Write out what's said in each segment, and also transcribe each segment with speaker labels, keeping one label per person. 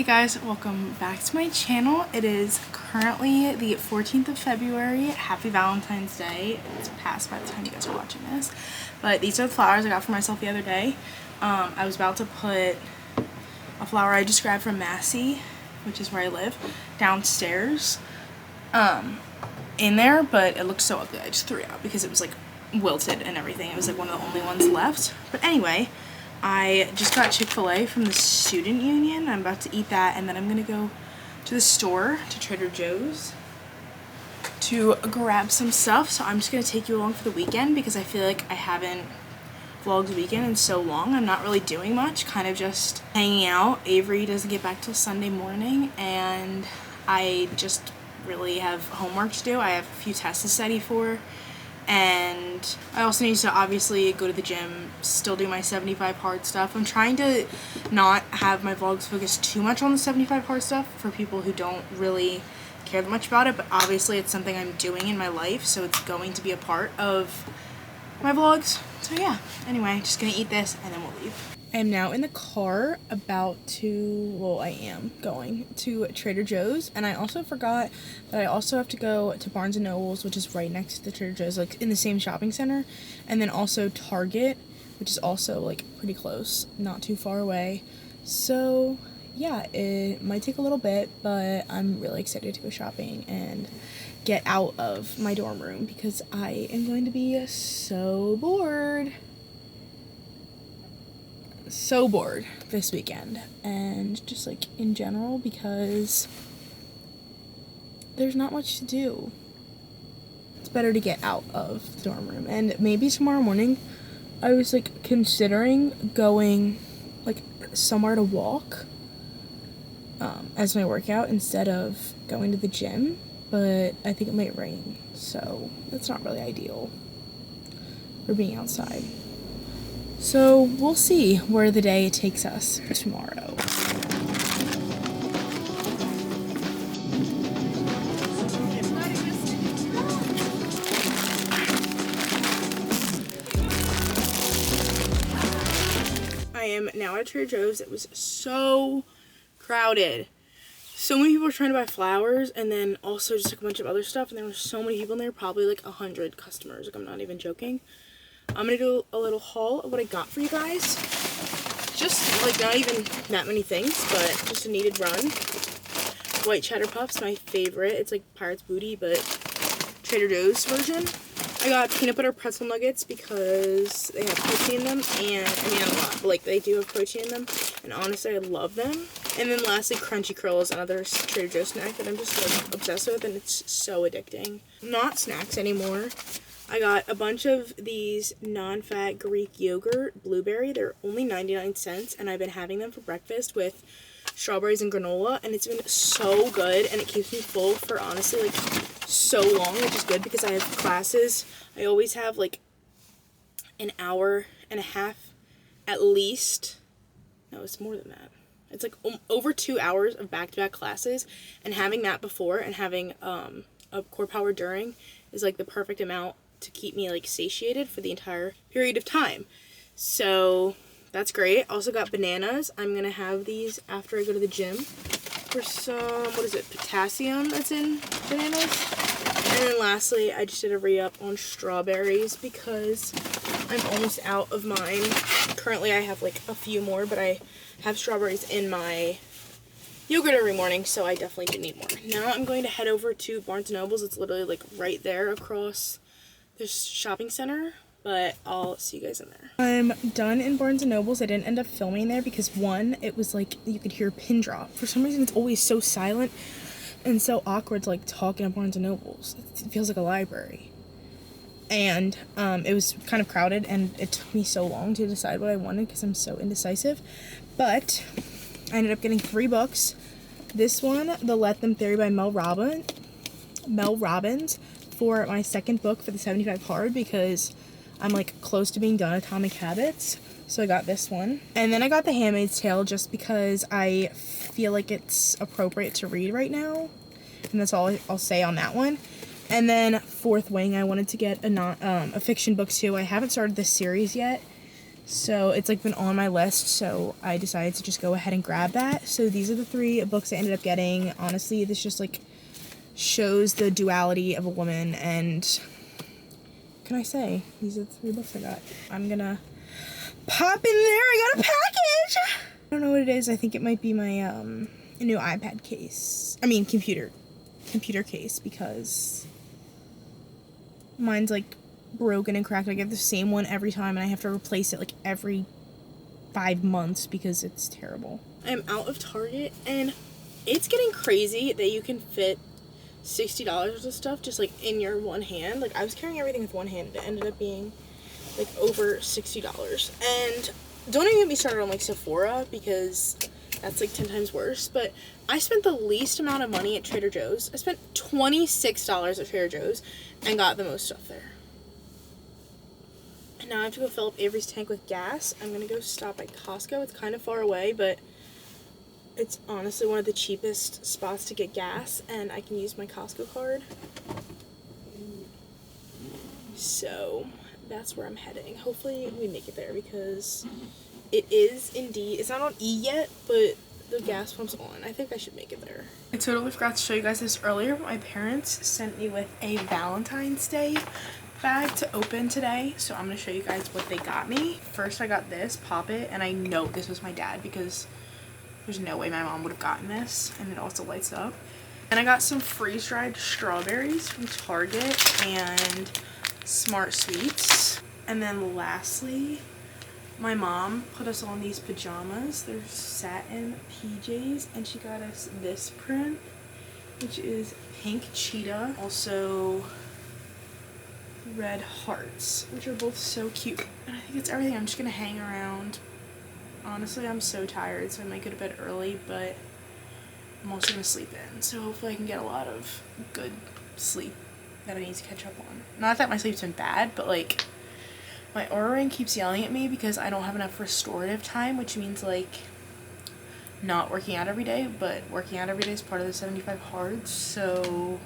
Speaker 1: Hey guys, welcome back to my channel. It is currently the 14th of February. Happy Valentine's Day. It's past by the time you guys are watching this. But these are the flowers I got for myself the other day. I was about to put a flower I just grabbed from Massey, which is where I live, downstairs in there, but it looked so ugly. I just threw it out because it was like wilted and everything. It was like one of the only ones left. But anyway, I just got Chick-fil-A from the student union. I'm about to eat that, and then I'm gonna go to the store, to Trader Joe's, to grab some stuff. So I'm just gonna take you along for the weekend because I feel like I haven't vlogged the weekend in so long. I'm not really doing much, kind of just hanging out. Avery doesn't get back till Sunday morning, and I just really have homework to do. I have a few tests to study for. And I also need to obviously go to the gym, still do my 75 hard stuff. I'm trying to not have my vlogs focus too much on the 75 hard stuff for people who don't really care that much about it, but obviously it's something I'm doing in my life, so it's going to be a part of my vlogs. So yeah, anyway, just gonna eat this and then we'll leave. I am now in the car about to, well, I am going to Trader Joe's, and I also forgot that I also have to go to Barnes & Noble's, which is right next to the Trader Joe's, like in the same shopping center, and then also Target, which is also like pretty close, not too far away. So yeah, it might take a little bit, but I'm really excited to go shopping and get out of my dorm room because I am going to be so bored this weekend, and just like in general because there's not much to do. It's better to get out of the dorm room, and maybe tomorrow morning I was like considering going like somewhere to walk as my workout instead of going to the gym, but I think it might rain, so that's not really ideal for being outside. So we'll see where the day takes us tomorrow. I am now at Trader Joe's. It was so crowded. So many people were trying to buy flowers, and then also just like a bunch of other stuff, and there were so many people in there, probably like 100 customers. Like, I'm not even joking. I'm gonna do a little haul of what I got for you guys. Just like not even that many things, but just a needed run. White cheddar puffs, my favorite. It's like Pirate's Booty, but Trader Joe's version. I got peanut butter pretzel nuggets because they have protein in them, and I mean a lot, but like they do have protein in them, and honestly I love them. And then lastly, Crunchy Curl is another Trader Joe's snack that I'm just like obsessed with, and it's so addicting. Not snacks anymore. I got a bunch of these non-fat Greek yogurt blueberry. They're only 99 cents, and I've been having them for breakfast with strawberries and granola, and it's been so good, and it keeps me full for honestly like so long, which is good because I have classes. I always have like an hour and a half at least. No, it's more than that. It's like over 2 hours of back-to-back classes, and having that before and having a core power during is like the perfect amount to keep me like satiated for the entire period of time. So that's great. Also got bananas. I'm gonna have these after I go to the gym for some, what is it, potassium that's in bananas. And then lastly, I just did a re-up on strawberries because I'm almost out of mine. Currently I have like a few more, but I have strawberries in my yogurt every morning, so I definitely do need more. Now I'm going to head over to Barnes & Noble's. It's literally like right there across this shopping center, but I'll see you guys in there. I'm done in Barnes & Noble's. I didn't end up filming there because one, it was like you could hear a pin drop. For some reason it's always so silent and so awkward to like talk in a Barnes & Noble's. It feels like a library. And it was kind of crowded, and it took me so long to decide what I wanted because I'm so indecisive. But I ended up getting 3 books. This one, The Let Them Theory by Mel Robbins, for my second book for the 75 hard because I'm like close to being done Atomic Habits. So I got this one. And then I got The Handmaid's Tale just because I feel like it's appropriate to read right now. And that's all I'll say on that one. And then Fourth Wing, I wanted to get a fiction book too. I haven't started this series yet. So it's like been on my list, so I decided to just go ahead and grab that. So these are the 3 books I ended up getting. Honestly, this just like shows the duality of a woman, and what can I say? These are the 3 books I got. I'm gonna pop in there. I got a package! I don't know what it is. I think it might be my new iPad case. I mean computer case, because mine's like broken and cracked. I get the same one every time, and I have to replace it like every 5 months because it's terrible. I'm out of Target, and it's getting crazy that you can fit $60 worth of stuff just like in your one hand. Like I was carrying everything with one hand. It ended up being like over $60. And don't even get me started on like Sephora, because that's like 10 times worse. But I spent the least amount of money at Trader Joe's. I spent $26 at Trader Joe's and got the most stuff there. And now I have to go fill up Avery's tank with gas. I'm gonna go stop at Costco. It's kind of far away, but it's honestly one of the cheapest spots to get gas, and I can use my Costco card. So that's where I'm heading. Hopefully we make it there, because it is indeed, it's not on E yet, but the gas pump's on. I think I should make it there. I totally forgot to show you guys this earlier. My parents sent me with a Valentine's Day bag to open today, so I'm gonna show you guys what they got me. First I got this Pop It, and I know this was my dad because there's no way my mom would have gotten this, and it also lights up. And I got some freeze-dried strawberries from Target and Smart Sweets. And then lastly, my mom put us on these pajamas. They're satin PJs, and she got us this print, which is pink cheetah, also red hearts, which are both so cute. And I think it's everything. I'm just gonna hang around. Honestly, I'm so tired, so I might go to bed early, but I'm also gonna sleep in, so hopefully I can get a lot of good sleep that I need to catch up on. Not that my sleep's been bad, but like my Oura Ring keeps yelling at me because I don't have enough restorative time, which means like not working out every day, but working out every day is part of the 75 hard. So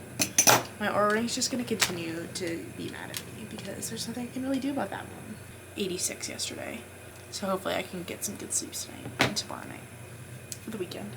Speaker 1: my Oura Ring's just gonna continue to be mad at me because there's nothing I can really do about that one. 86 yesterday. So hopefully I can get some good sleep tonight and tomorrow night for the weekend.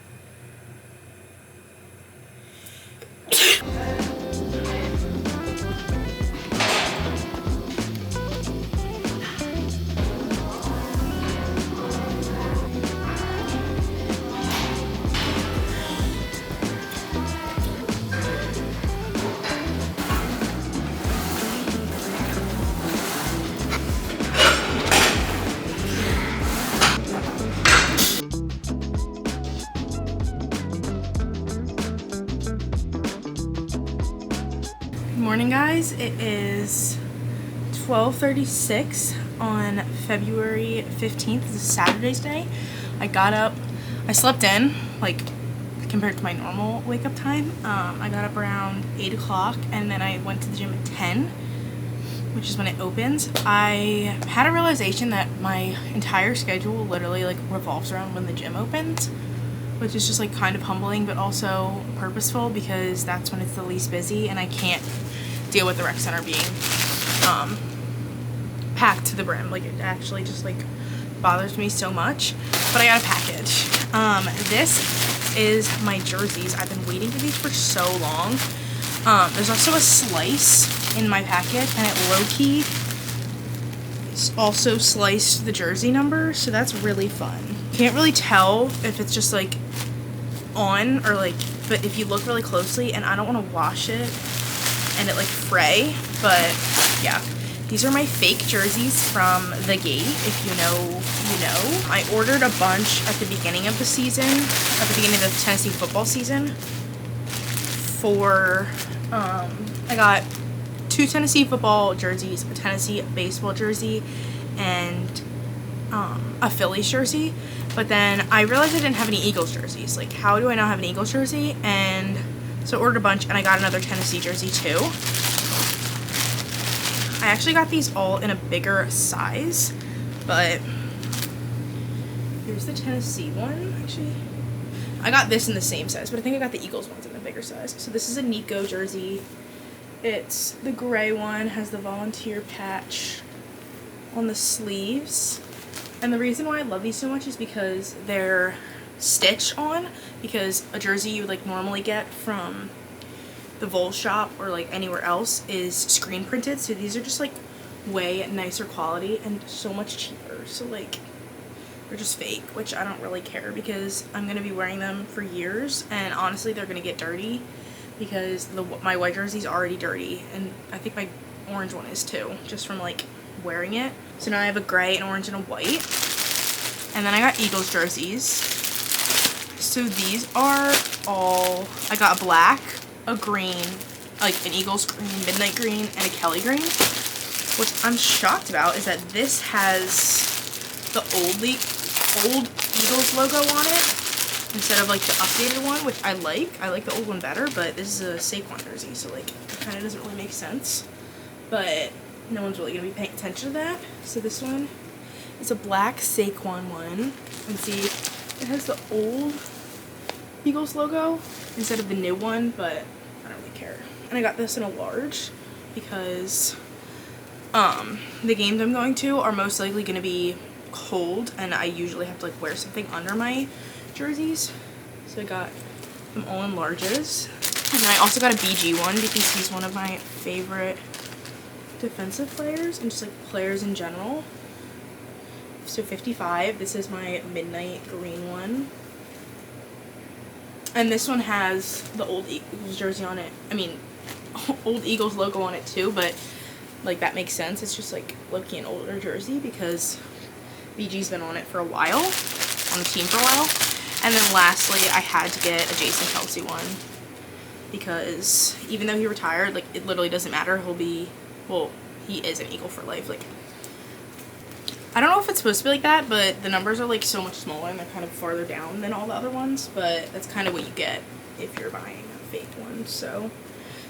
Speaker 1: Morning, guys. It is 12:36 on February 15th. This is Saturday's day. I got up, I slept in, like, compared to my normal wake-up time. I got up around 8 o'clock, and then I went to the gym at 10, which is when it opens. I had a realization that my entire schedule literally, like, revolves around when the gym opens, which is just, like, kind of humbling, but also purposeful, because that's when it's the least busy, and I can't deal with the rec center being packed to the brim. Like, it actually just like bothers me so much. But I got a package. This is my jerseys. I've been waiting for these for so long. There's also a slice in my package, and it low-key also sliced the jersey number, so that's really fun. Can't really tell if it's just like on or like, but if you look really closely, and I don't want to wash it and it like fray, but yeah, these are my fake jerseys from the Gate. If you know, you know. I ordered a bunch at the beginning of the season, at the beginning of the Tennessee football season for I got 2 Tennessee football jerseys, a Tennessee baseball jersey, and a Phillies jersey. But then I realized I didn't have any Eagles jerseys. Like, how do I not have an Eagles jersey? And so I ordered a bunch, and I got another Tennessee jersey too. I actually got these all in a bigger size, but here's the Tennessee one. Actually, I got this in the same size, but I think I got the Eagles ones in the bigger size. So this is a Nico jersey. It's the gray one, has the volunteer patch on the sleeves. And the reason why I love these so much is because they're stitch on, because a jersey you would like normally get from the Vol shop or like anywhere else is screen printed, so these are just like way nicer quality and so much cheaper. So like they're just fake, which I don't really care because I'm gonna be wearing them for years, and honestly they're gonna get dirty because my white jersey's already dirty, and I think my orange one is too, just from like wearing it. So now I have a gray, an orange, and a white. And then I got Eagles jerseys. So these are all, I got a black, a green, like an Eagles green, midnight green, and a Kelly green. What I'm shocked about is that this has the old Eagles logo on it instead of like the updated one, which I like. I like the old one better, but this is a Saquon jersey, so like it kind of doesn't really make sense. But no one's really going to be paying attention to that. So this one is a black Saquon one. And see, it has the old Eagles logo instead of the new one, but I don't really care. And I got this in a large because the games I'm going to are most likely going to be cold, and I usually have to like wear something under my jerseys. So I got them all in larges. And then I also got a BG one because he's one of my favorite defensive players and just like players in general. So 55, this is my midnight green one, and this one has the old Eagles jersey on it. I mean, old Eagles logo on it too, but like that makes sense. It's just like looking an older jersey because BG's been on it for a while, on the team for a while. And then lastly, I had to get a Jason Kelsey one because even though he retired, like it literally doesn't matter. Well, he is an Eagle for life. Like, I don't know if it's supposed to be like that, but the numbers are like so much smaller and they're kind of farther down than all the other ones, but that's kind of what you get if you're buying a fake one. So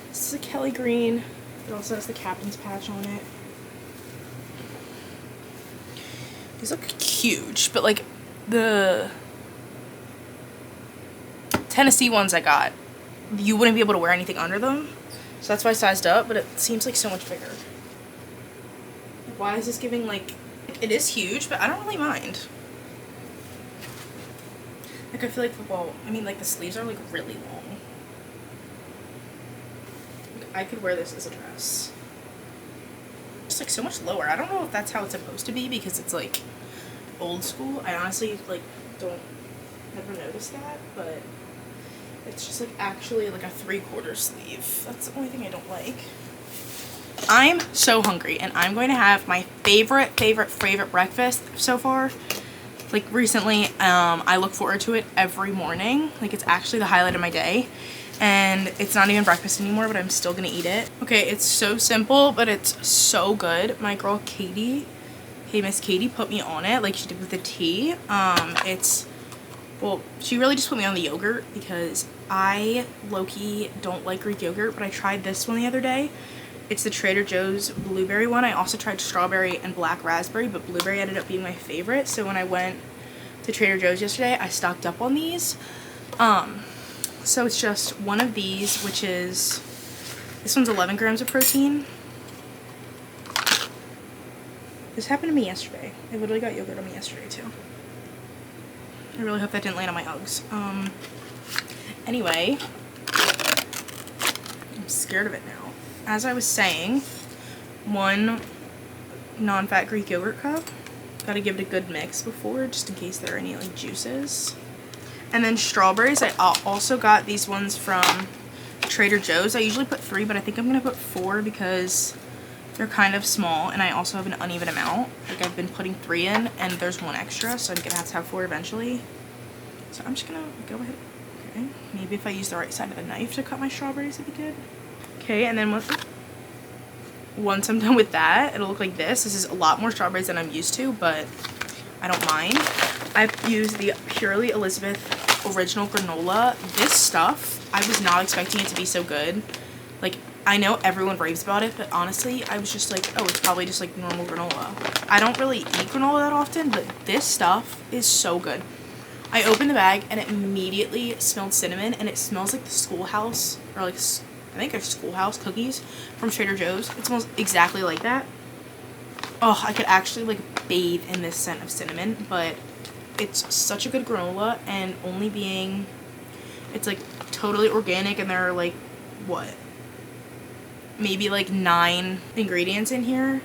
Speaker 1: this is a Kelly green. It also has the captain's patch on it. These look huge, but like the Tennessee ones I got, you wouldn't be able to wear anything under them. So that's why I sized up, but it seems like so much bigger. Why is this giving like, it is huge, but I don't really mind. Like I feel like football, I mean like the sleeves are like really long. Like, I could wear this as a dress. It's like so much lower. I don't know if that's how it's supposed to be because it's like old school. I honestly like never noticed that, but it's just like actually like a 3/4 sleeve. That's the only thing I don't like. I'm so hungry and I'm going to have my favorite breakfast so far. Like recently, I look forward to it every morning. Like it's actually the highlight of my day. And it's not even breakfast anymore, but I'm still gonna eat it. Okay, it's so simple, but it's so good. My girl Katie, hey Miss Katie, put me on it like she did with the tea. Well, she really just put me on the yogurt because I low-key don't like Greek yogurt, but I tried this one the other day. It's the Trader Joe's blueberry one. I also tried strawberry and black raspberry, but blueberry ended up being my favorite. So when I went to Trader Joe's yesterday, I stocked up on these. So it's just one of these, which is, this one's 11 grams of protein. This happened to me yesterday. I literally got yogurt on me yesterday too. I really hope that didn't land on my Uggs. Anyway, I'm scared of it now. As I was saying, 1 non-fat Greek yogurt cup. Gotta give it a good mix before, just in case there are any like juices. And then strawberries, I also got these ones from Trader Joe's. I usually put 3, but I think I'm gonna put 4 because they're kind of small and I also have an uneven amount. Like I've been putting 3 in and there's 1 extra, so I'm gonna have to have 4 eventually. So I'm just gonna go ahead. Okay, maybe if I use the right side of the knife to cut my strawberries, it'd be good. Okay, and then once I'm done with that, it'll look like this. This is a lot more strawberries than I'm used to, but I don't mind. I've used the Purely Elizabeth Original Granola. This stuff, I was not expecting it to be so good. Like, I know everyone raves about it, but honestly, I was just like, oh, it's probably just like normal granola. I don't really eat granola that often, but this stuff is so good. I opened the bag and it immediately smelled cinnamon, and it smells like the Schoolhouse, or like, I think it's Schoolhouse cookies from Trader Joe's. It smells exactly like that. Oh, I could actually like bathe in this scent of cinnamon, but it's such a good granola, and only being, it's like totally organic, and there are like, what, maybe like 9 ingredients in here.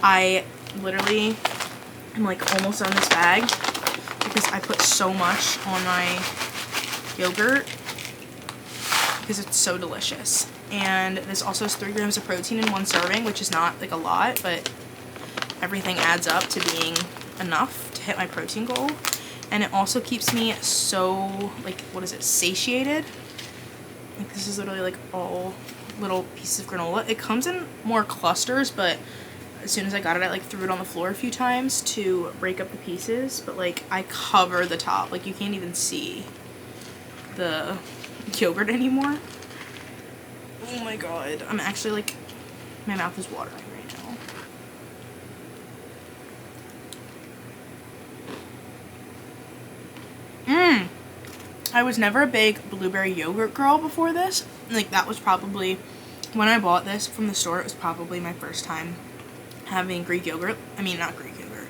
Speaker 1: I literally am like almost on this bag because I put so much on my yogurt because it's so delicious. And this also has 3 grams of protein in 1 serving, which is not like a lot, but everything adds up to being enough to hit my protein goal. And it also keeps me so, like, what is it, satiated. Like, this is literally like all little pieces of granola. It comes in more clusters, but as soon as I got it, I like threw it on the floor a few times to break up the pieces. But like, I cover the top, like you can't even see the yogurt anymore. Oh my god, I'm actually like, my mouth is watering right now. I was never a big blueberry yogurt girl before this. Like, that was probably, when I bought this from the store, it was probably my first time having Greek yogurt. I mean, not Greek yogurt.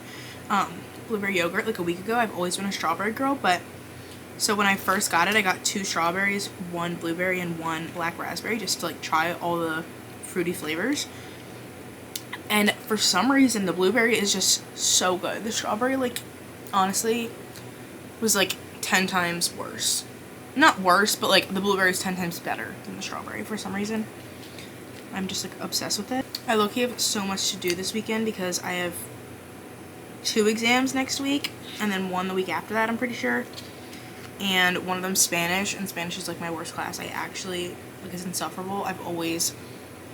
Speaker 1: Blueberry yogurt like a week ago. I've always been a strawberry girl, but so when I first got it, I got 2 strawberries, 1 blueberry, and 1 black raspberry, just to like try all the fruity flavors. And for some reason, the blueberry is just so good. The strawberry, like, honestly, was like 10 times worse. Not worse, but like the blueberry is 10 times better than the strawberry for some reason. I'm just like obsessed with it. I low-key have so much to do this weekend because I have 2 exams next week and then 1 the week after that, I'm pretty sure. And one of them Spanish, and Spanish is like my worst class. I actually, like, it's insufferable. I've always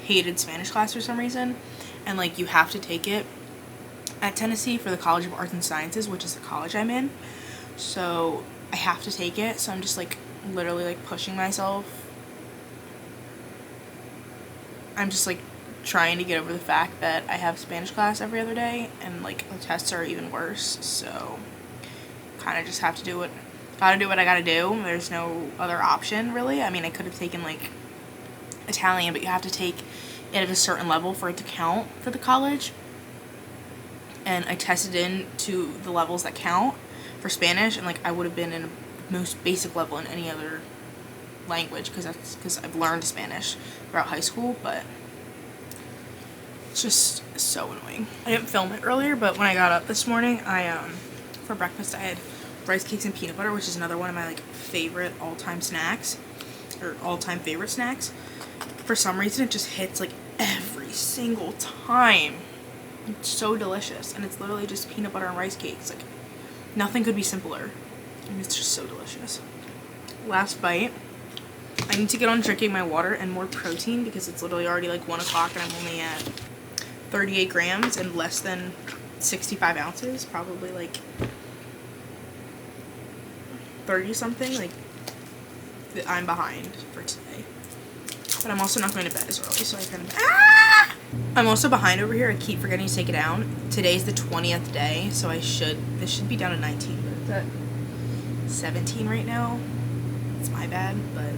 Speaker 1: hated Spanish class for some reason, and like you have to take it at Tennessee for the College of Arts and Sciences, which is the college I'm in, so I have to take it. So I'm just like literally like pushing myself. I'm just like trying to get over the fact that I have Spanish class every other day, and like the tests are even worse, so kind of just have to do what I gotta do. There's no other option, really. I mean, I could have taken like Italian, but you have to take it at a certain level for it to count for the college, and I tested in to the levels that count for Spanish, and like I would have been in the most basic level in any other language because I've learned Spanish throughout high school, but it's just so annoying. I didn't film it earlier, but when I got up this morning, I for breakfast I had rice cakes and peanut butter, which is another one of my like favorite all-time snacks, or all-time favorite snacks. For some reason, it just hits like every single time. It's so delicious, and it's literally just peanut butter and rice cakes. Like, nothing could be simpler. And it's just so delicious. Last bite. I need to get on drinking my water and more protein because it's literally already like 1 o'clock and I'm only at 38 grams and less than 65 ounces. Probably like 30 something. Like, I'm behind for today. But I'm also not going to bed as early, so I kind of... I'm also behind over here. I keep forgetting to take it down. Today's the 20th day, so this should be down to 19, but it's at 17 right now. It's my bad, but...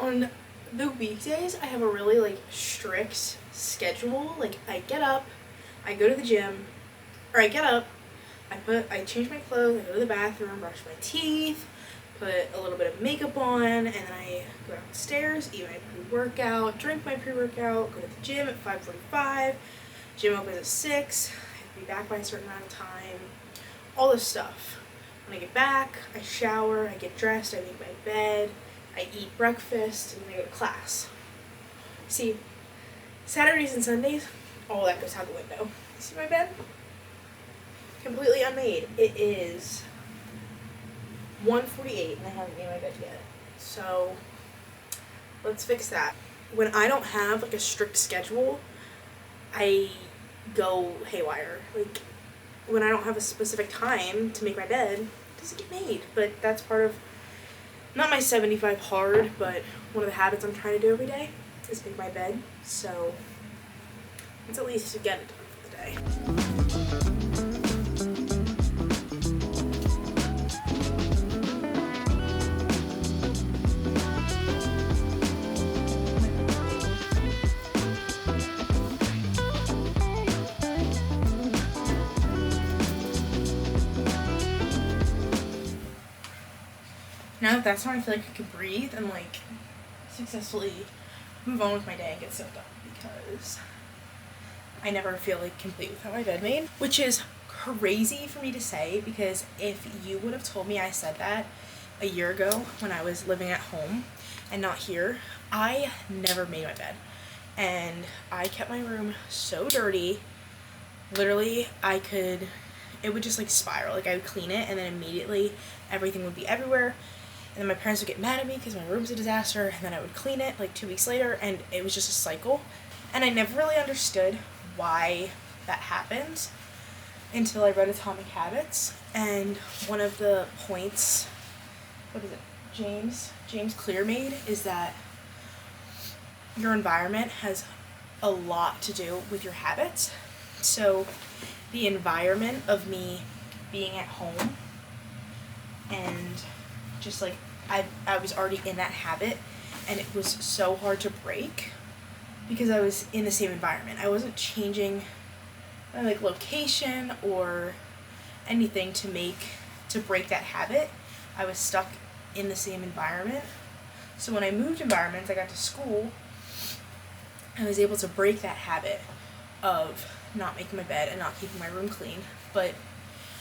Speaker 1: On the weekdays, I have a really, like, strict schedule. Like, I get up, I go to the gym, or I get up, I change my clothes, I go to the bathroom, brush my teeth, put a little bit of makeup on, and then I go downstairs, eat my pre-workout, drink my pre-workout, go to the gym at 5:45, gym opens at 6, I have to be back by a certain amount of time, all this stuff. When I get back, I shower, I get dressed, I make my bed, I eat breakfast, and then I go to class. See, Saturdays and Sundays, all that goes out the window. See my bed? Completely unmade. It is 1:48 and I haven't made my bed yet. So let's fix that. When I don't have like a strict schedule, I go haywire. Like, when I don't have a specific time to make my bed, it doesn't get made. But that's part of, not my 75 hard, but one of the habits I'm trying to do every day is make my bed. So let's at least get it done for the day. now that that's when I feel like I can breathe and like successfully move on with my day and get stuff done, because I never feel like complete without my bed made, which is crazy for me to say, because if you would have told me I said that a year ago when I was living at home and not here, I never made my bed. And I kept my room so dirty. Literally, it would just like spiral. Like I would clean it and then immediately everything would be everywhere. And then my parents would get mad at me because my room's a disaster. And then I would clean it like 2 weeks later, and it was just a cycle. And I never really understood why that happens until I read Atomic Habits. And one of the points, what is it, James Clear made, is that your environment has a lot to do with your habits. So the environment of me being at home and just like I was already in that habit, and it was so hard to break because I was in the same environment. I wasn't changing my like location or anything to break that habit. I was stuck in the same environment. So when I moved environments, I got to school, I was able to break that habit of not making my bed and not keeping my room clean. But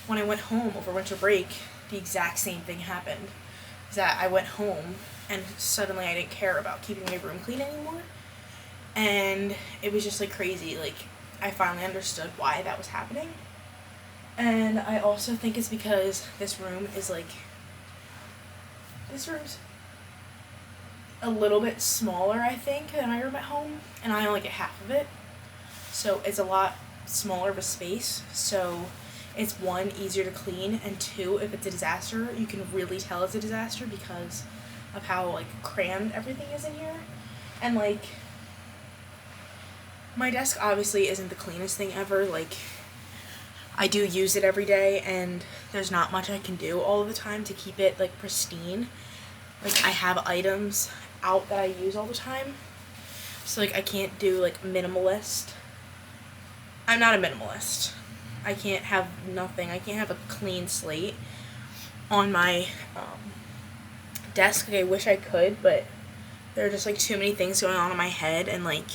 Speaker 1: when I went home over winter break, the exact same thing happened. That I went home and suddenly I didn't care about keeping my room clean anymore. And it was just like crazy. Like I finally understood why that was happening. And I also think it's because this room's a little bit smaller, I think, than my room at home, and I only get half of it. So it's a lot smaller of a space. So it's one, easier to clean, and two, if it's a disaster, you can really tell it's a disaster because of how like crammed everything is in here. And like my desk obviously isn't the cleanest thing ever. Like I do use it every day, and there's not much I can do all the time to keep it like pristine. Like I have items out that I use all the time, so like I can't do like minimalist. I'm not a minimalist. I can't have nothing. I can't have a clean slate on my desk. Like, I wish I could, but there are just like too many things going on in my head, and like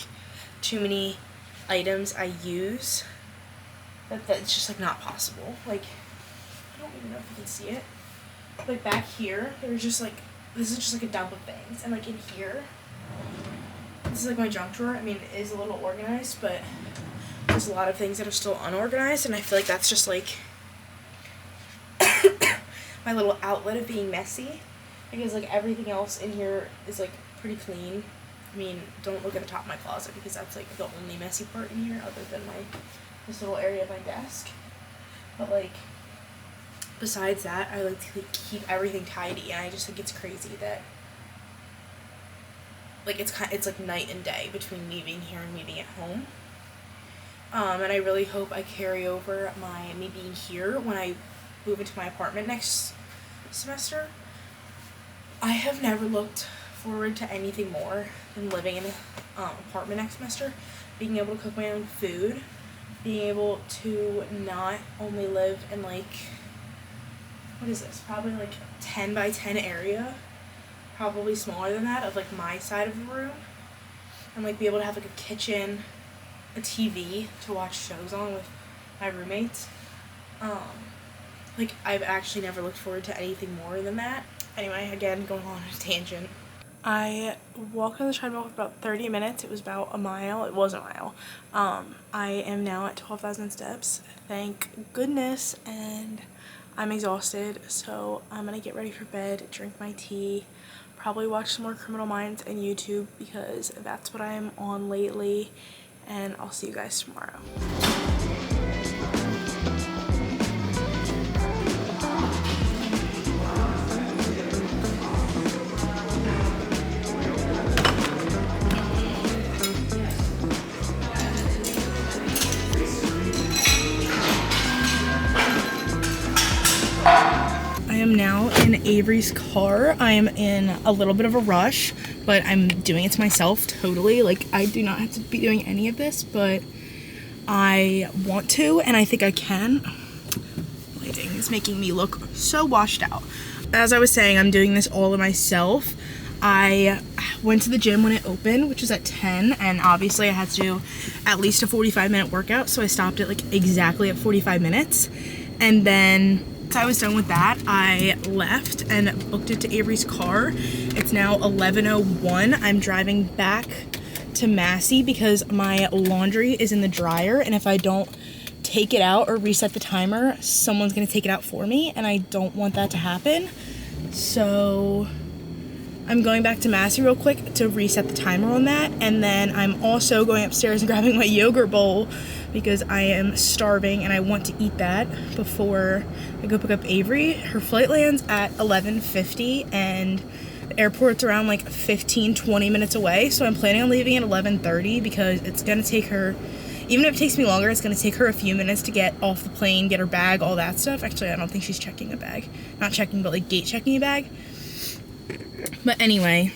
Speaker 1: too many items I use that's just like not possible. Like I don't even know if you can see it. Like back here, there's just like, this is just like a dump of things, and like in here, this is like my junk drawer. I mean, it is a little organized, but there's a lot of things that are still unorganized, and I feel like that's just like my little outlet of being messy, because like everything else in here is like pretty clean. I mean, don't look at the top of my closet because that's like the only messy part in here other than this little area of my desk. But like besides that, I like to keep everything tidy, and I just think it's crazy that like it's like night and day between me being here and me being at home. And I really hope I carry over me being here when I move into my apartment next semester. I have never looked forward to anything more than living in an apartment next semester. Being able to cook my own food, being able to not only live in like, what is this, probably like 10 by 10 area, probably smaller than that, of like my side of the room, and like be able to have like a kitchen, a TV to watch shows on with my roommates. Like I've actually never looked forward to anything more than that. Anyway, again, going on a tangent. I walked on the treadmill for about 30 minutes. It was about a mile. It was a mile. I am now at 12,000 steps. Thank goodness. And I'm exhausted, so I'm gonna get ready for bed, drink my tea, probably watch some more Criminal Minds and YouTube because that's what I'm on lately. And I'll see you guys tomorrow. I am now in Avery's car. I am in a little bit of a rush, but I'm doing it to myself totally. Like, I do not have to be doing any of this, but I want to, and I think I can. Lighting is making me look so washed out. As I was saying, I'm doing this all of myself. I went to the gym when it opened, which was at 10, and obviously I had to do at least a 45-minute workout, so I stopped at like exactly at 45 minutes. And then once I was done with that, I left and booked it to Avery's car. It's now 11:01. I'm driving back to Massey because my laundry is in the dryer, and if I don't take it out or reset the timer, someone's gonna take it out for me, and I don't want that to happen. So I'm going back to Massey real quick to reset the timer on that, and then I'm also going upstairs and grabbing my yogurt bowl because I am starving and I want to eat that before I go pick up Avery. Her flight lands at 11:50 and the airport's around like 15-20 minutes away, so I'm planning on leaving at 11:30 because it's gonna take her, even if it takes me longer, it's gonna take her a few minutes to get off the plane, get her bag, all that stuff. Actually, I don't think she's checking a bag. Not checking, but like gate checking a bag. But anyway,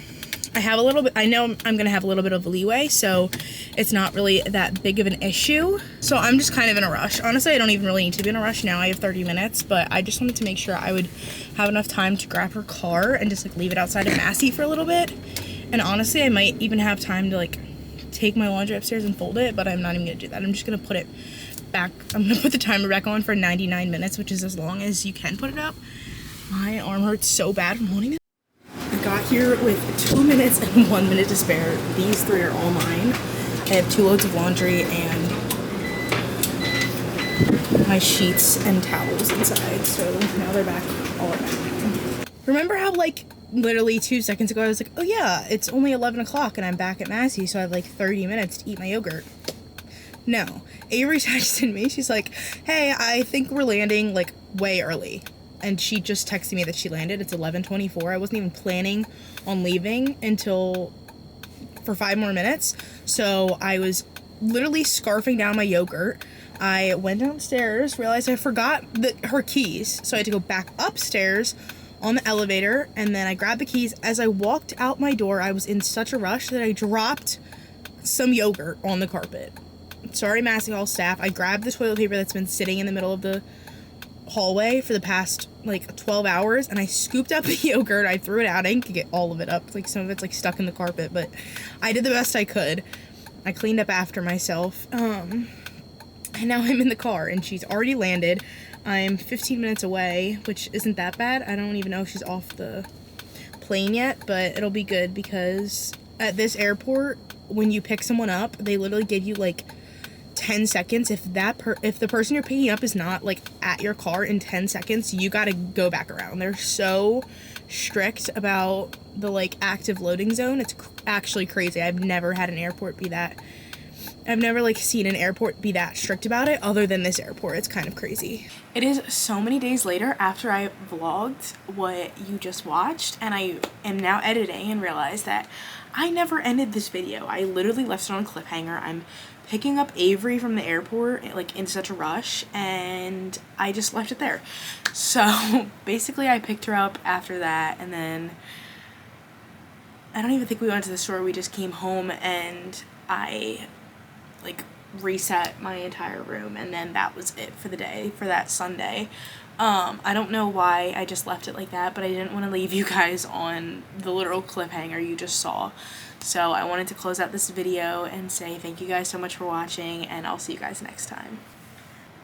Speaker 1: I know I'm gonna have a little bit of leeway, so it's not really that big of an issue. So I'm just kind of in a rush. Honestly, I don't even really need to be in a rush now. I have 30 minutes, but I just wanted to make sure I would have enough time to grab her car and just like leave it outside of Massey for a little bit. And honestly, I might even have time to like take my laundry upstairs and fold it, but I'm not even gonna do that. I'm just gonna put it back. I'm gonna put the timer back on for 99 minutes, which is as long as you can put it up. My arm hurts so bad from holding it. I got here with 2 minutes and 1 minute to spare. These 3 are all mine. I have 2 loads of laundry and my sheets and towels inside. So now they're back all around. Remember how like literally 2 seconds ago I was like, oh yeah, it's only 11 o'clock and I'm back at Massey, so I have like 30 minutes to eat my yogurt. No. Avery texted me. She's like, hey, I think we're landing like way early. And she just texted me that she landed. It's 11:24. I wasn't even planning on leaving until for 5 more minutes. So I was literally scarfing down my yogurt. I went downstairs, realized I forgot her keys. So I had to go back upstairs on the elevator, and then I grabbed the keys. As I walked out my door, I was in such a rush that I dropped some yogurt on the carpet. Sorry, Massey Hall staff. I grabbed the toilet paper that's been sitting in the middle of the hallway for the past like 12 hours, and I scooped up the yogurt. I threw it out. I didn't get all of it up. Like some of it's like stuck in the carpet, but I did the best I could. I cleaned up after myself. And now I'm in the car and she's already landed. I'm 15 minutes away, which isn't that bad. I don't even know if she's off the plane yet, but it'll be good because at this airport, when you pick someone up, they literally give you like 10 seconds. If the person you're picking up is not like at your car in 10 seconds, you gotta go back around. They're so strict about the like active loading zone. It's actually crazy. I've never had an airport be that. I've never like seen an airport be that strict about it other than this airport. It's kind of crazy. It is so many days later after I vlogged what you just watched, and I am now editing and realize that I never ended this video. I literally left it on a cliffhanger. I'm picking up Avery from the airport like in such a rush, and I just left it there. So basically I picked her up after that, and then I don't even think we went to the store. We just came home and I like reset my entire room, and then that was it for the day, for that Sunday. I don't know why I just left it like that, but I didn't want to leave you guys on the literal cliffhanger you just saw. So I wanted to close out this video and say thank you guys so much for watching, and I'll see you guys next time.